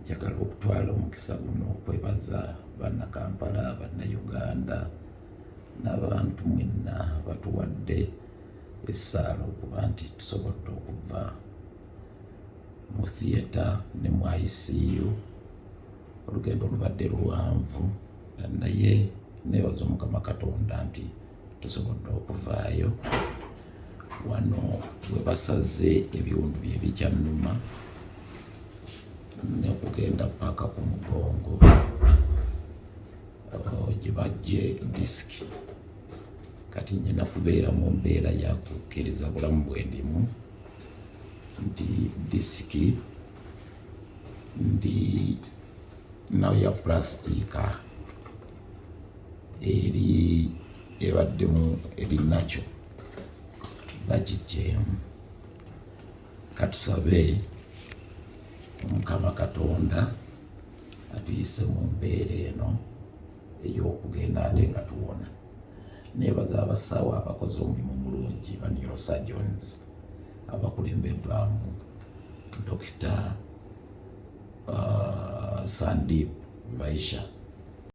njagala okutwala omukisa guno okwebaza bannakampala, bannayuganda n'abantu mwenna batuwadde essaala okuba nti tusobodde okuva mu theatre ne mu ICU. Olugendo lubadde luwanvu naye neebaza Omukama Katonda nti tusobodde okuvaayo wano we basaze ebiwundu bye bikyannuma n'okugenda paka ku mugongo gye bajje disiki. Kati nyina kubeera mu mbeera ya kukkiriza bulamu bwe ndimu nti disiki ndi nayo ya pulasitiika eri ebaddemu erinakyo bagiggyeemu. Katusabe Omukama Katonda atuyise mu mbeera eno ey'okugenda ate nga tuwona. Neebaza abasawo abakoze omulimu mulungi ba neurosurgeons abakulembeddwamu Dr. Sandeep Vaisha